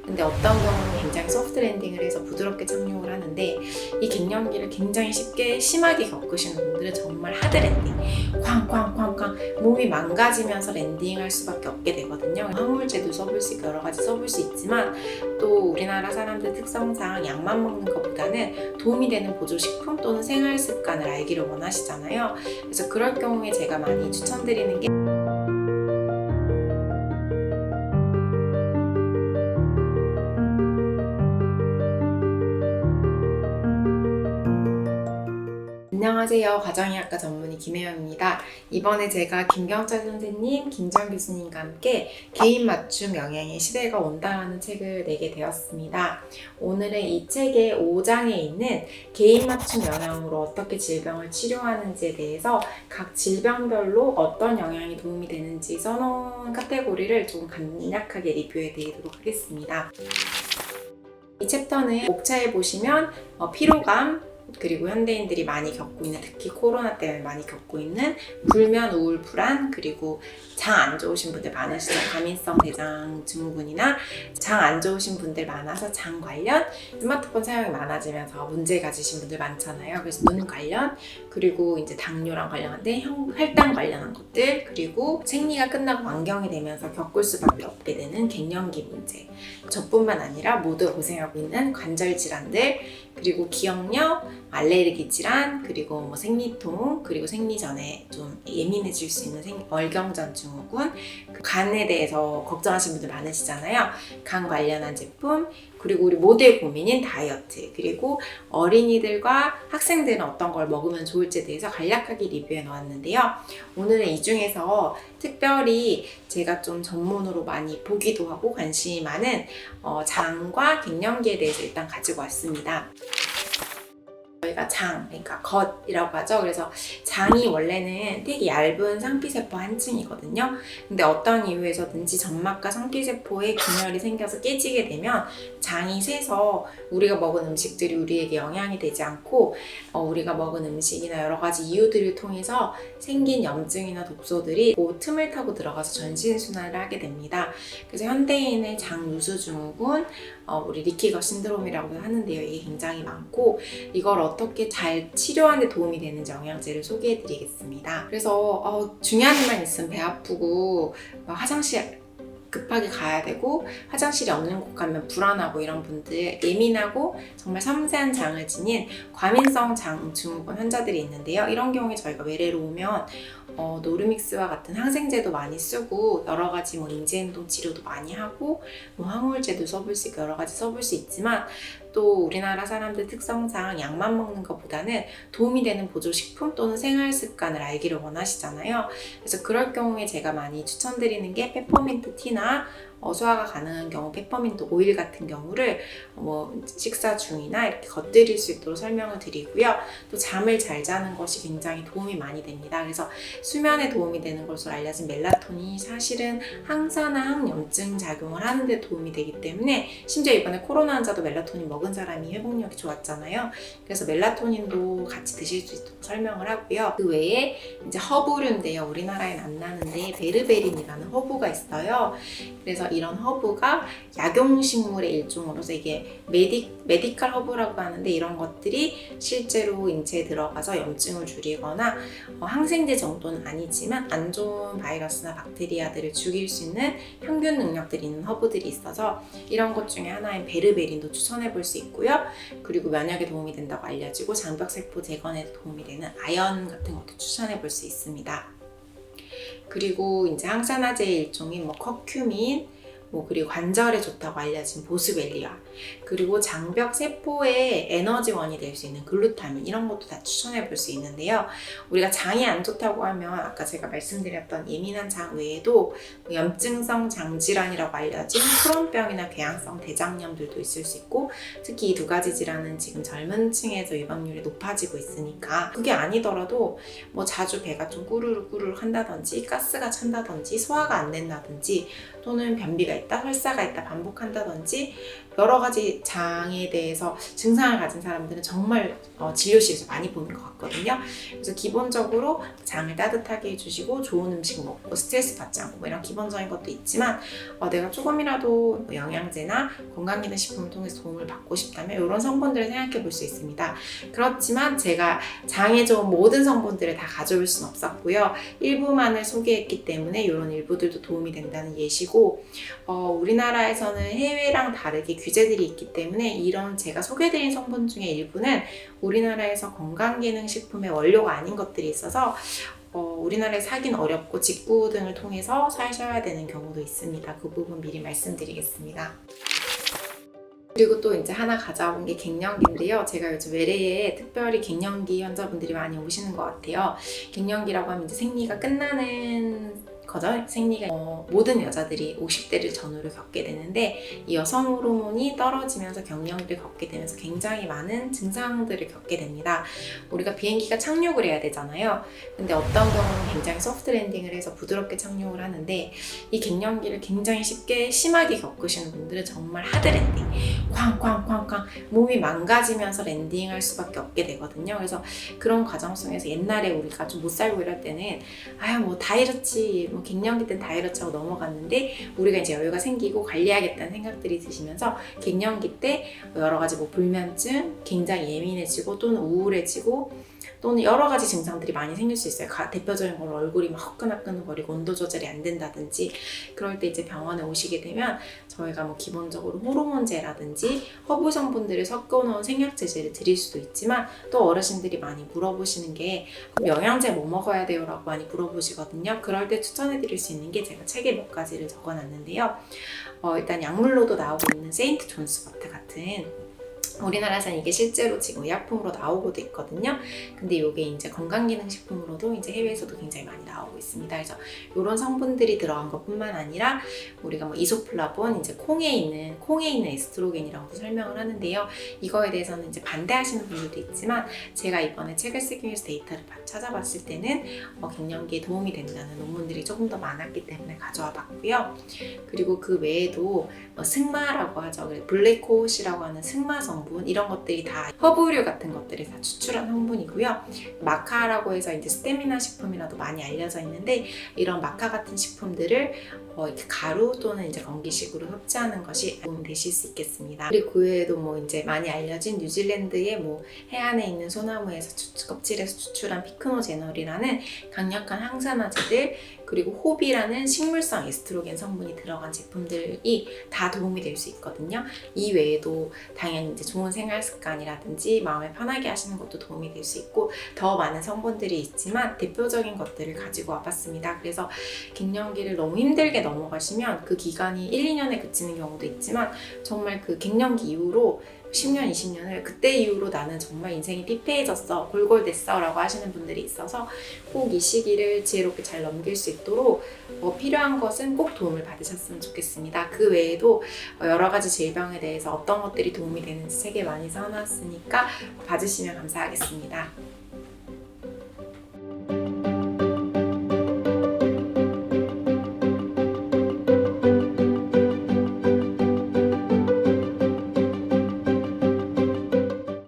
근데 어떤 경우는 굉장히 소프트 랜딩을 해서 부드럽게 착륙을 하는데, 이 갱년기를 굉장히 쉽게 심하게 겪으시는 분들은 정말 하드 랜딩, 쾅쾅쾅쾅 몸이 망가지면서 랜딩할 수밖에 없게 되거든요. 항우울제도 써볼 수 있고 여러 가지 써볼 수 있지만, 또 우리나라 사람들 특성상 약만 먹는 것보다는 도움이 되는 보조식품 또는 생활 습관을 알기를 원하시잖아요. 그래서 그럴 경우에 제가 많이 추천드리는 게 안녕하세요. 가정의학과 전문의 김혜영입니다. 이번에 제가 김경철 선생님, 김정 교수님과 함께 개인 맞춤 영양의 시대가 온다라는 책을 내게 되었습니다. 오늘은 이 책의 5장에 있는 개인 맞춤 영양으로 어떻게 질병을 치료하는지에 대해서 각 질병별로 어떤 영양이 도움이 되는지 써놓은 카테고리를 좀 간략하게 리뷰해 드리도록 하겠습니다. 이 챕터는 목차에 보시면 피로감, 그리고 현대인들이 많이 겪고 있는, 특히 코로나 때문에 많이 겪고 있는 불면, 우울, 불안, 그리고 장 안 좋으신 분들 많으시죠. 과민성 대장 증후군이나 장 안 좋으신 분들 많아서 장 관련, 스마트폰 사용이 많아지면서 문제 가지신 분들 많잖아요. 그래서 눈 관련, 그리고 이제 당뇨랑 관련한데 혈당 관련한 것들, 그리고 생리가 끝나고 만경이 되면서 겪을 수밖에 없게 되는 갱년기 문제, 저뿐만 아니라 모두 고생하고 있는 관절 질환들, 그리고 기억력, 알레르기 질환, 그리고 뭐 생리통, 그리고 생리 전에 좀 예민해질 수 있는 월경전 증후군, 간에 대해서 걱정하시는 분들 많으시잖아요. 간 관련한 제품, 그리고 우리 모두의 고민인 다이어트, 그리고 어린이들과 학생들은 어떤 걸 먹으면 좋을지에 대해서 간략하게 리뷰해 놓았는데요. 오늘은 이 중에서 특별히 제가 좀 전문으로 많이 보기도 하고 관심이 많은 장과 갱년기에 대해서 일단 가지고 왔습니다. 저희가 장, 그러니까 겉이라고 하죠. 그래서 장이 원래는 되게 얇은 상피세포 한 층이거든요. 근데 어떤 이유에서든지 점막과 상피세포에 균열이 생겨서 깨지게 되면 장이 새서 우리가 먹은 음식들이 우리에게 영향이 되지 않고 우리가 먹은 음식이나 여러 가지 이유들을 통해서 생긴 염증이나 독소들이 그 틈을 타고 들어가서 전신순환을 하게 됩니다. 그래서 현대인의 장 누수 증후군, 우리 리키거 신드롬이라고 하는데요. 이게 굉장히 많고, 이걸 어떻게 잘 치료하는 데 도움이 되는지 영양제를 소개해 드리겠습니다. 그래서 중요한 일만 있으면 배 아프고 화장실 급하게 가야 되고 화장실이 없는 곳 가면 불안하고, 이런 분들, 예민하고 정말 섬세한 장을 지닌 과민성 장 증후군 환자들이 있는데요. 이런 경우에 저희가 외래로 오면 노르믹스와 같은 항생제도 많이 쓰고 여러 가지 인지행동 치료도 많이 하고 항우울제도 써볼 수 있고 여러 가지 써볼 수 있지만, 또 우리나라 사람들 특성상 약만 먹는 것보다는 도움이 되는 보조식품 또는 생활 습관을 알기를 원하시잖아요. 그래서 그럴 경우에 제가 많이 추천드리는 게 페퍼민트 티나 소화가 가능한 경우 페퍼민트 오일 같은 경우를 식사 중이나 이렇게 곁들일 수 있도록 설명을 드리고요. 또 잠을 잘 자는 것이 굉장히 도움이 많이 됩니다. 그래서 수면에 도움이 되는 것으로 알려진 멜라토닌이 사실은 항산화 항염증 작용을 하는 데 도움이 되기 때문에, 심지어 이번에 코로나 환자도 멜라토닌 먹은 사람이 회복력이 좋았잖아요. 그래서 멜라토닌도 같이 드실 수 있도록 설명을 하고요. 그 외에 이제 허브류인데요. 우리나라엔 안 나는데 베르베린이라는 허브가 있어요. 그래서 이런 허브가 약용식물의 일종으로서, 이게 메디칼 허브라고 하는데, 이런 것들이 실제로 인체에 들어가서 염증을 줄이거나 항생제 정도는 아니지만 안 좋은 바이러스나 박테리아들을 죽일 수 있는 항균 능력들이 있는 허브들이 있어서 이런 것 중에 하나인 베르베린도 추천해 볼 수 있고요. 그리고 면역에 도움이 된다고 알려지고 장벽세포 재건에 도움이 되는 아연 같은 것도 추천해 볼 수 있습니다. 그리고 이제 항산화제의 일종인 커큐민, 그리고 관절에 좋다고 알려진 보스웰리아, 그리고 장벽 세포의 에너지원이 될 수 있는 글루타민, 이런 것도 다 추천해 볼 수 있는데요. 우리가 장이 안 좋다고 하면 아까 제가 말씀드렸던 예민한 장 외에도 염증성 장질환이라고 알려진 크론병이나 궤양성 대장염들도 있을 수 있고, 특히 이 두 가지 질환은 지금 젊은 층에서 유방률이 높아지고 있으니까, 그게 아니더라도 자주 배가 좀 꾸르륵 한다든지 가스가 찬다든지 소화가 안 된다든지, 또는 변비가 있다, 설사가 있다 반복한다든지 여러 가지 장에 대해서 증상을 가진 사람들은 정말 진료실에서 많이 보는 것 같거든요. 그래서 기본적으로 장을 따뜻하게 해주시고 좋은 음식 먹고 스트레스 받지 않고 뭐 이런 기본적인 것도 있지만 내가 조금이라도 뭐 영양제나 건강기능식품을 통해서 도움을 받고 싶다면 이런 성분들을 생각해 볼 수 있습니다. 그렇지만 제가 장에 좋은 모든 성분들을 다 가져올 수는 없었고요. 일부만을 소개했기 때문에 이런 일부들도 도움이 된다는 예시고 우리나라에서는 해외랑 다르게 규제들이 있기 때문에 이런 제가 소개드린 성분 중에 일부는 우리나라에서 건강기능식품의 원료가 아닌 것들이 있어서 우리나라에 사긴 어렵고 직구 등을 통해서 사셔야 되는 경우도 있습니다. 그 부분 미리 말씀드리겠습니다. 그리고 또 이제 하나 가져온 게 갱년기인데요. 제가 요즘 외래에 특별히 갱년기 환자분들이 많이 오시는 것 같아요. 갱년기라고 하면 이제 생리가 끝나는 거죠. 생리가 모든 여자들이 50대를 전후로 겪게 되는데 이 여성 호르몬이 떨어지면서 갱년기를 겪게 되면서 굉장히 많은 증상들을 겪게 됩니다. 우리가 비행기가 착륙을 해야 되잖아요. 근데 어떤 경우는 굉장히 소프트 랜딩을 해서 부드럽게 착륙을 하는데 이 갱년기를 굉장히 쉽게 심하게 겪으시는 분들은 정말 하드 랜딩 쾅쾅쾅쾅 몸이 망가지면서 랜딩할 수밖에 없게 되거든요. 그래서 그런 과정 속에서 옛날에 우리가 좀 못 살고 이럴 때는 아유 뭐 다 이렇지 뭐 갱년기 때는 다 이렇지 하고 넘어갔는데 우리가 이제 여유가 생기고 관리하겠다는 생각들이 드시면서 갱년기 때 여러 가지 뭐 불면증, 굉장히 예민해지고 또는 우울해지고 또는 여러 가지 증상들이 많이 생길 수 있어요. 대표적인 건 얼굴이 막 화끈화끈거리고 온도 조절이 안 된다든지 그럴 때 이제 병원에 오시게 되면 저희가 뭐 기본적으로 호르몬제라든지 허브 성분들을 섞어놓은 생약제제를 드릴 수도 있지만 또 어르신들이 많이 물어보시는 게 그럼 영양제 뭐 먹어야 돼요? 라고 많이 물어보시거든요. 그럴 때 추천해드릴 수 있는 게 제가 책에 몇 가지를 적어놨는데요. 일단 약물로도 나오고 있는 세인트 존스 버트 같은 우리나라에서는 이게 실제로 지금 의약품으로 나오고도 있거든요. 근데 이게 이제 건강기능식품으로도 이제 해외에서도 굉장히 많이 나오고 있습니다. 그래서 이런 성분들이 들어간 것뿐만 아니라 우리가 뭐 이소플라본, 이제 콩에 있는 에스트로겐이라고 설명을 하는데요. 이거에 대해서는 이제 반대하시는 분들도 있지만 제가 이번에 책을 쓰기 위해서 데이터를 찾아봤을 때는 갱년기에 도움이 된다는 논문들이 조금 더 많았기 때문에 가져와 봤고요. 그리고 그 외에도 승마라고 하죠. 블랙호시라고 하는 승마 성분 이런 것들이 다 허브류 같은 것들이 다 추출한 성분이고요. 마카라고 해서 이제 스태미나 식품이라도 많이 알려져 있는데 이런 마카 같은 식품들을 이렇게 가루 또는 이제 건기식으로 섭취하는 것이 도움이 되실 수 있겠습니다. 그리고 그 외에도 뭐 이제 많이 알려진 뉴질랜드의 뭐 해안에 있는 소나무에서 껍질에서 추출한 피크노제놀이라는 강력한 항산화제들 그리고 호비라는 식물성 에스트로겐 성분이 들어간 제품들이 다 도움이 될 수 있거든요. 이 외에도 당연히 이제 좋은 생활 습관이라든지 마음을 편하게 하시는 것도 도움이 될 수 있고 더 많은 성분들이 있지만 대표적인 것들을 가지고 와봤습니다. 그래서 갱년기를 너무 힘들게 넘어가시면 그 기간이 1, 2년에 그치는 경우도 있지만 정말 그 갱년기 이후로 10년, 20년을 그때 이후로 나는 정말 인생이 피폐해졌어, 골골됐어 라고 하시는 분들이 있어서 꼭 이 시기를 지혜롭게 잘 넘길 수 있도록 필요한 것은 꼭 도움을 받으셨으면 좋겠습니다. 그 외에도 여러 가지 질병에 대해서 어떤 것들이 도움이 되는지 책에 많이 써놨으니까 봐주시면 감사하겠습니다.